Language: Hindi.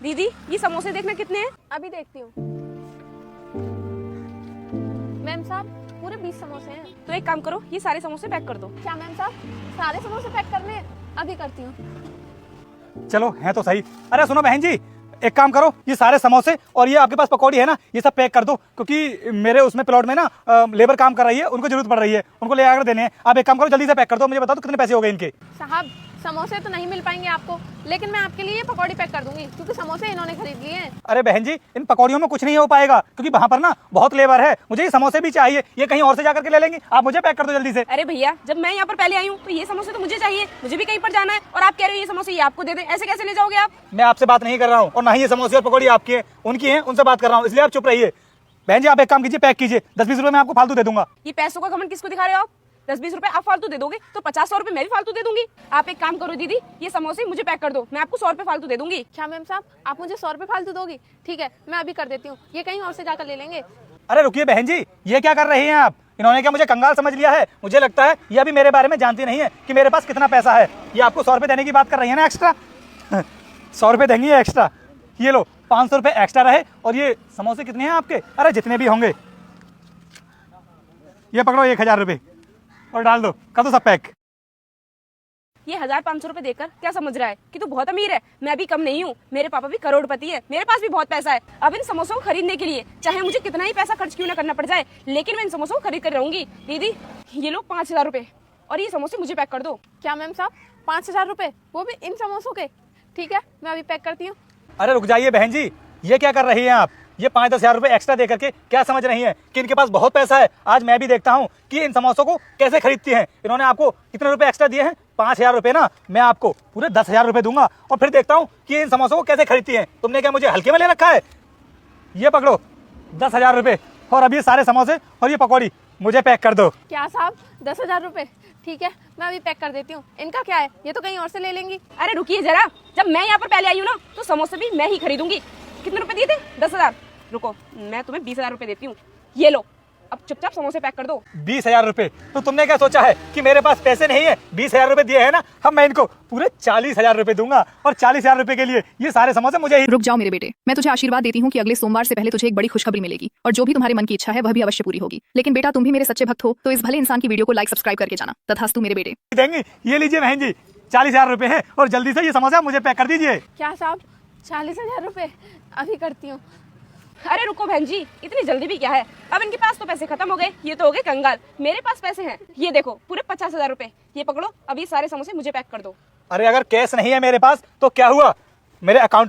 दीदी ये समोसे देखना कितने हैं। अभी देखती हूँ। मैम साहब पूरे 20 समोसे हैं। तो एक काम करो, ये सारे समोसे पैक कर दो। क्या मैम साहब सारे समोसे पैक करने हैं? अभी करती हूँ। चलो है तो सही। अरे सुनो बहन जी, एक काम करो, ये सारे समोसे और ये आपके पास पकौड़ी है ना, ये सब पैक कर दो, क्योंकि मेरे उसमें प्लॉट में ना लेबर काम कर रही है, उनको जरूरत पड़ रही है, उनको ले आकर देने हैं। आप एक काम करो, जल्दी से पैक कर दो। मुझे बता दो कितने पैसे हो गए इनके। साहब समोसे तो नहीं मिल पाएंगे आपको, लेकिन मैं आपके लिए पकौड़ी पैक कर दूंगी, क्योंकि समोसे इन्होंने खरीद लिए हैं। अरे बहन जी, इन पकौड़ियों में कुछ नहीं हो पाएगा, क्योंकि वहाँ पर ना बहुत लेबर है। मुझे ये समोसे भी चाहिए, ये कहीं और से जाकर के ले लेंगे। आप मुझे पैक कर दो जल्दी से। अरे भैया, जब मैं यहाँ पर पहले आई हूँ तो ये समोसे तो मुझे चाहिए, मुझे भी कहीं पर जाना है, और आप कह रहे हो ये समोसे ये आपको दे दे। ऐसे कैसे ले जाओगे आप? मैं आपसे बात नहीं कर रहा हूँ, और ना ही ये समोसे और पकौड़ी आपकी है, उनकी है, उनसे बात कर रहा हूँ, इसलिए आप चुप रहिए। बहन जी आप एक काम कीजिए, पैक कीजिए। 10-20 रुपए मैं आपको फालतू दे दूंगा। ये पैसों का घमंड किसको दिखा रहे हो आप? 10-20 रुपए आप फालतू दे दोगे तो 50-100 रुपए मैं भी फालतू दे दूंगी। आप एक काम करो दीदी, ये समोसे मुझे पैक कर दो, मैं आपको 100 रुपए फालतू दे दूंगी। क्या मैम साहब आप मुझे 100 रुपए फालतू दोगी? ठीक है मैं अभी कर देती हूँ, ये कहीं और से जाकर ले लेंगे। अरे रुकिए बहन जी, ये क्या कर रही हैं आप? इन्होंने क्या मुझे कंगाल समझ लिया है? मुझे लगता है ये अभी मेरे बारे में जानती नहीं है कि मेरे पास कितना पैसा है। ये आपको 100 रुपए देने की बात कर रही है ना एक्स्ट्रा। 100 रुपए देंगी एक्स्ट्रा। ये लो 500 रुपए एक्स्ट्रा रहे। और ये समोसे कितने हैं आपके? अरे जितने भी होंगे। ये पकड़ो 1000 रुपए और डाल दो, कर दो सब पैक। ये 1500 रुपए देकर क्या समझ रहा है कि तू बहुत अमीर है? मैं भी कम नहीं हूँ, मेरे पापा भी करोड़पति है, मेरे पास भी बहुत पैसा है। अब इन समोसों को खरीदने के लिए चाहे मुझे कितना ही पैसा खर्च क्यों ना करना पड़ जाए, लेकिन मैं इन समोसों को खरीद कर रहूंगी। दीदी ये लो 5000 रुपए, और ये समोसे मुझे पैक कर दो। क्या मैम साहब 5000 रुपए, वो भी इन समोसों के? ठीक है मैं अभी पैक करती हूँ। अरे रुक जाइए बहन जी, ये क्या कर रही हैं आप? ये 5-10 हजार रुपए एक्स्ट्रा दे करके क्या समझ रही हैं कि इनके पास बहुत पैसा है? आज मैं भी देखता हूँ कि इन समोसों को कैसे खरीदती हैं। इन्होंने आपको कितने रुपए एक्स्ट्रा दिए हैं? 5000 रुपए ना, मैं आपको पूरे 10,000 रुपए दूंगा, और फिर देखता हूँ कि इन समोसों को कैसे खरीदती हैं। तुमने क्या मुझे हल्के में ले रखा है? ये पकड़ो 10,000 रुपए, और अब ये सारे समोसे और ये पकौड़ी मुझे पैक कर दो। क्या साहब 10,000 रुपए? ठीक है मैं अभी पैक कर देती हूँ। इनका क्या है, ये तो कहीं और से ले लेंगी। अरे रुकिए जरा, जब मैं यहाँ पर पहले आई हूँ ना तो समोसे भी मैं ही खरीदूंगी। कितने रुपए दिए थे? 10,000। रुको मैं तुम्हें 20,000 रुपए देती हूँ, ये लो। अब चुपचाप समोसे पैक कर दो। 20,000 रुपए? तो तुमने क्या सोचा है कि मेरे पास पैसे नहीं है? 20,000 रुपए दिए हैं ना, अब मैं इनको पूरे 40,000 रुपए दूंगा, और 40,000 रुपए के लिए ये सारे समोसे मुझे ही। रुक जाओ मेरे बेटे, मैं तुझे आशीर्वाद देती हूँ कि अगले सोमवार से पहले तुझे एक बड़ी खुशखबरी मिलेगी, और जो भी तुम्हारे मन की इच्छा है वह भी अवश्य पूरी होगी। लेकिन बेटा तुम भी मेरे सच्चे भक्त हो, तो इस भले इंसान की वीडियो को लाइक सब्सक्राइब करके जाना। तथास्तु मेरे बेटे। देंगी। ये लीजिए बहन जी, 40,000 रुपए है, और जल्दी से ये समोसा मुझे पैक कर दीजिए। क्या साहब 40,000 रुपए? अभी करती हूँ। अरे रुको बहन जी, इतनी जल्दी भी क्या है? अब इनके पास तो पैसे खत्म हो गए, ये तो हो गए कंगाल। मेरे पास पैसे हैं, ये देखो पूरे 50,000 रुपए। ये पकड़ो, अब ये सारे समोसे मुझे पैक कर दो। अरे अगर कैश नहीं है मेरे पास तो क्या हुआ? मेरे अकाउंट